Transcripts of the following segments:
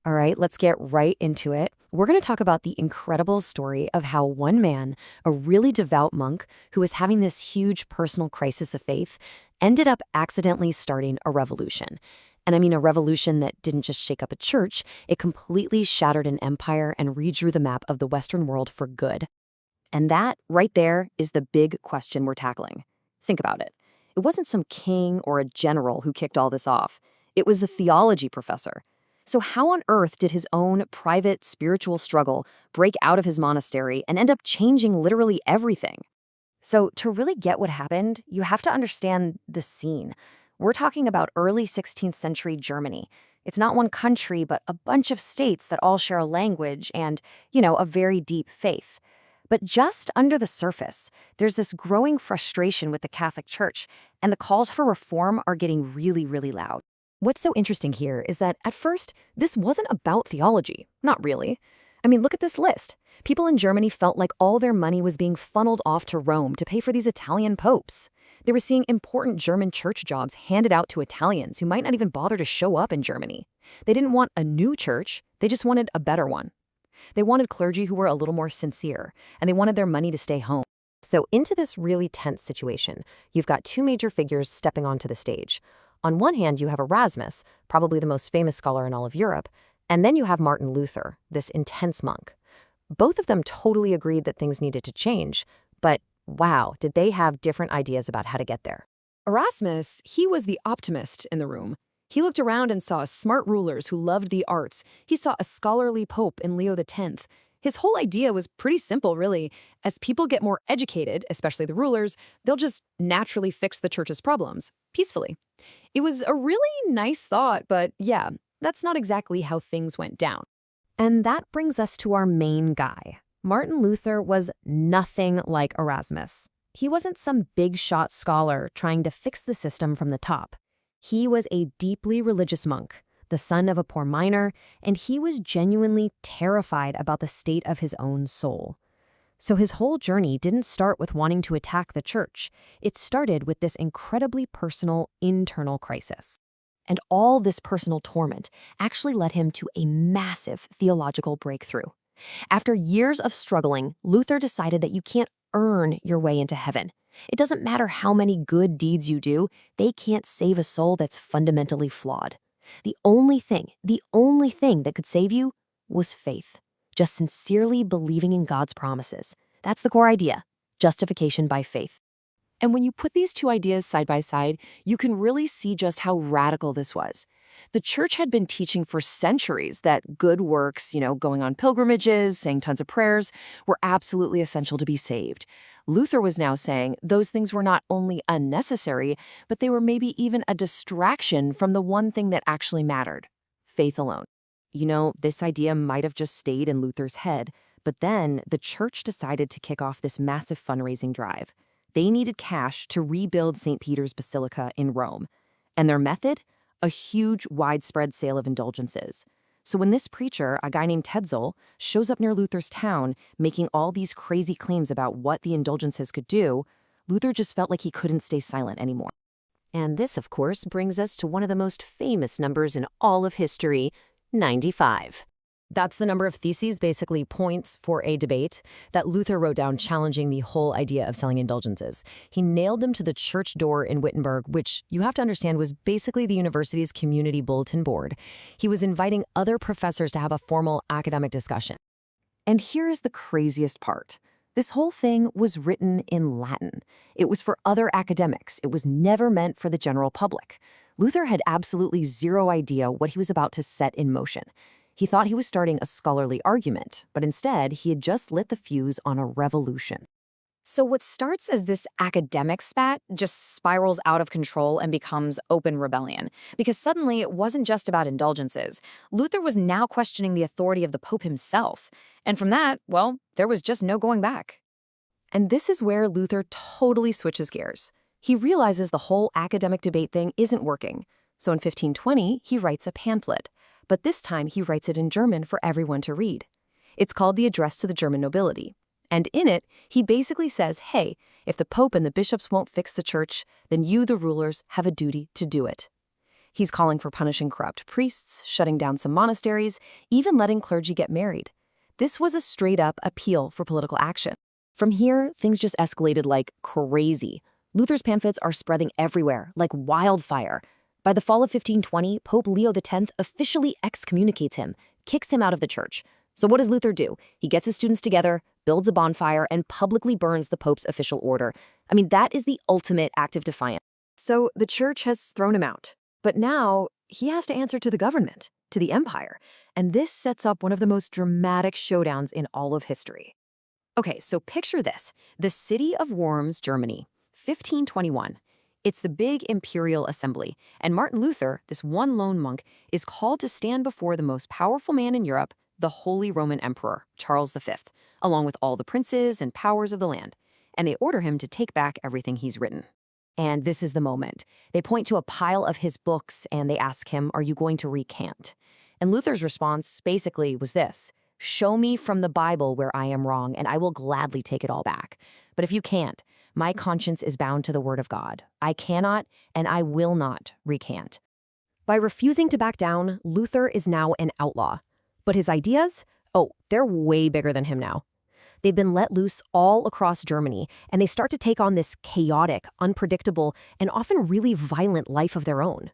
All right, let's get right into it. We're going to talk about the incredible story of how one man, a really devout monk who was having this huge personal crisis of faith, ended up accidentally starting a revolution. And I mean, a revolution that didn't just shake up a church, it completely shattered an empire and redrew the map of the Western world for good. And that, right there, is the big question we're tackling. Think about it. It wasn't some king or a general who kicked all this off. It was the theology professor. So how on earth did his own private spiritual struggle break out of his monastery and end up changing literally everything? So to really get what happened, you have to understand the scene. We're talking about early 16th century Germany. It's not one country, but a bunch of states that all share a language and, a very deep faith. But just under the surface, there's this growing frustration with the Catholic Church, and the calls for reform are getting really, really loud. What's so interesting here is that at first, this wasn't about theology. Not really. I mean, look at this list. People in Germany felt like all their money was being funneled off to Rome to pay for these Italian popes. They were seeing important German church jobs handed out to Italians who might not even bother to show up in Germany. They didn't want a new church, they just wanted a better one. They wanted clergy who were a little more sincere, and they wanted their money to stay home. So into this really tense situation, you've got two major figures stepping onto the stage. On one hand, you have Erasmus, probably the most famous scholar in all of Europe, and then you have Martin Luther, this intense monk. Both of them totally agreed that things needed to change, but wow, did they have different ideas about how to get there. Erasmus, he was the optimist in the room. He looked around and saw smart rulers who loved the arts. He saw a scholarly pope in Leo X. His whole idea was pretty simple, really. As people get more educated, especially the rulers, they'll just naturally fix the church's problems, peacefully. It was a really nice thought, but yeah, that's not exactly how things went down. And that brings us to our main guy. Martin Luther was nothing like Erasmus. He wasn't some big-shot scholar trying to fix the system from the top. He was a deeply religious monk, the son of a poor miner, and he was genuinely terrified about the state of his own soul. So his whole journey didn't start with wanting to attack the church. It started with this incredibly personal internal crisis. And all this personal torment actually led him to a massive theological breakthrough. After years of struggling, Luther decided that you can't earn your way into heaven. It doesn't matter how many good deeds you do, they can't save a soul that's fundamentally flawed. The only thing that could save you was faith. Just sincerely believing in God's promises. That's the core idea, justification by faith. And when you put these two ideas side by side, you can really see just how radical this was. The church had been teaching for centuries that good works, going on pilgrimages, saying tons of prayers, were absolutely essential to be saved. Luther was now saying those things were not only unnecessary, but they were maybe even a distraction from the one thing that actually mattered, faith alone. This idea might have just stayed in Luther's head, but then the church decided to kick off this massive fundraising drive. They needed cash to rebuild St. Peter's Basilica in Rome. And their method? A huge, widespread sale of indulgences. So when this preacher, a guy named Tetzel, shows up near Luther's town, making all these crazy claims about what the indulgences could do, Luther just felt like he couldn't stay silent anymore. And this, of course, brings us to one of the most famous numbers in all of history, 95. That's the number of theses, basically points for a debate, that Luther wrote down challenging the whole idea of selling indulgences. He nailed them to the church door in Wittenberg, which you have to understand was basically the university's community bulletin board. He was inviting other professors to have a formal academic discussion. And here is the craziest part. This whole thing was written in Latin. It was for other academics. It was never meant for the general public. Luther had absolutely zero idea what he was about to set in motion. He thought he was starting a scholarly argument, but instead he had just lit the fuse on a revolution. So what starts as this academic spat just spirals out of control and becomes open rebellion. Because suddenly it wasn't just about indulgences. Luther was now questioning the authority of the Pope himself. And from that, well, there was just no going back. And this is where Luther totally switches gears. He realizes the whole academic debate thing isn't working. So in 1520, he writes a pamphlet. But this time he writes it in German for everyone to read. It's called the Address to the German Nobility. And in it, he basically says, hey, if the Pope and the bishops won't fix the church, then you, the rulers, have a duty to do it. He's calling for punishing corrupt priests, shutting down some monasteries, even letting clergy get married. This was a straight-up appeal for political action. From here, things just escalated like crazy. Luther's pamphlets are spreading everywhere, like wildfire. By the fall of 1520, Pope Leo X officially excommunicates him, kicks him out of the church. So what does Luther do? He gets his students together, builds a bonfire, and publicly burns the Pope's official order. I mean, that is the ultimate act of defiance. So the church has thrown him out. But now he has to answer to the government, to the empire. And this sets up one of the most dramatic showdowns in all of history. Okay, so picture this. The city of Worms, Germany, 1521. It's the big imperial assembly, and Martin Luther, this one lone monk, is called to stand before the most powerful man in Europe, the Holy Roman Emperor, Charles V, along with all the princes and powers of the land. And they order him to take back everything he's written. And this is the moment. They point to a pile of his books and they ask him, "Are you going to recant?" And Luther's response basically was this: "Show me from the Bible where I am wrong, and I will gladly take it all back. But if you can't, my conscience is bound to the word of God. I cannot and I will not recant." By refusing to back down, Luther is now an outlaw. But his ideas? Oh, they're way bigger than him now. They've been let loose all across Germany, and they start to take on this chaotic, unpredictable, and often really violent life of their own.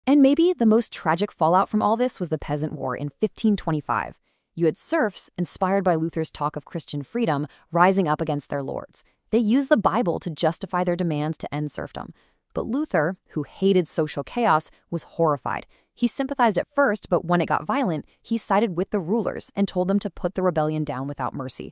And maybe the most tragic fallout from all this was the Peasant War in 1525. You had serfs, inspired by Luther's talk of Christian freedom, rising up against their lords. They used the Bible to justify their demands to end serfdom. But Luther, who hated social chaos, was horrified. He sympathized at first, but when it got violent, he sided with the rulers and told them to put the rebellion down without mercy.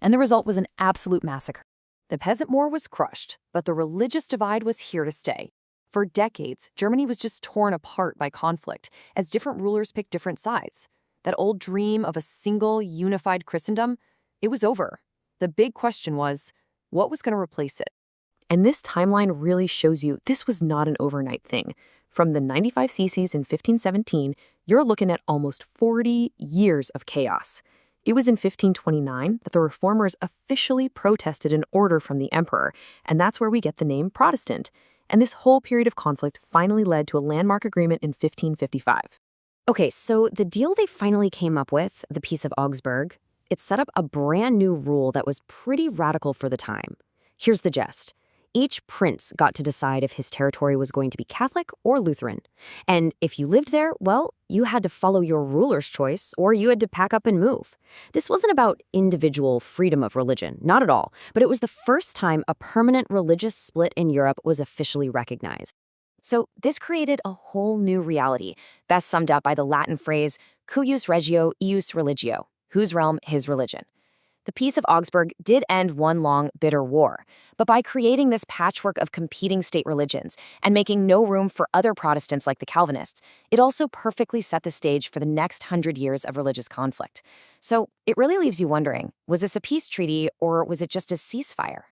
And the result was an absolute massacre. The Peasant War was crushed, but the religious divide was here to stay. For decades, Germany was just torn apart by conflict, as different rulers picked different sides. That old dream of a single, unified Christendom, it was over. The big question was, what was going to replace it? And this timeline really shows you this was not an overnight thing. From the 95 Theses in 1517, you're looking at almost 40 years of chaos. It was in 1529 that the reformers officially protested an order from the emperor, and that's where we get the name Protestant. And this whole period of conflict finally led to a landmark agreement in 1555. Okay, so the deal they finally came up with, the Peace of Augsburg, it set up a brand new rule that was pretty radical for the time. Here's the gist. Each prince got to decide if his territory was going to be Catholic or Lutheran. And if you lived there, well, you had to follow your ruler's choice or you had to pack up and move. This wasn't about individual freedom of religion, not at all, but it was the first time a permanent religious split in Europe was officially recognized. So this created a whole new reality, best summed up by the Latin phrase, cuius regio, ius religio, whose realm, his religion. The Peace of Augsburg did end one long, bitter war, but by creating this patchwork of competing state religions and making no room for other Protestants like the Calvinists, it also perfectly set the stage for the next 100 years of religious conflict. So it really leaves you wondering, was this a peace treaty or was it just a ceasefire?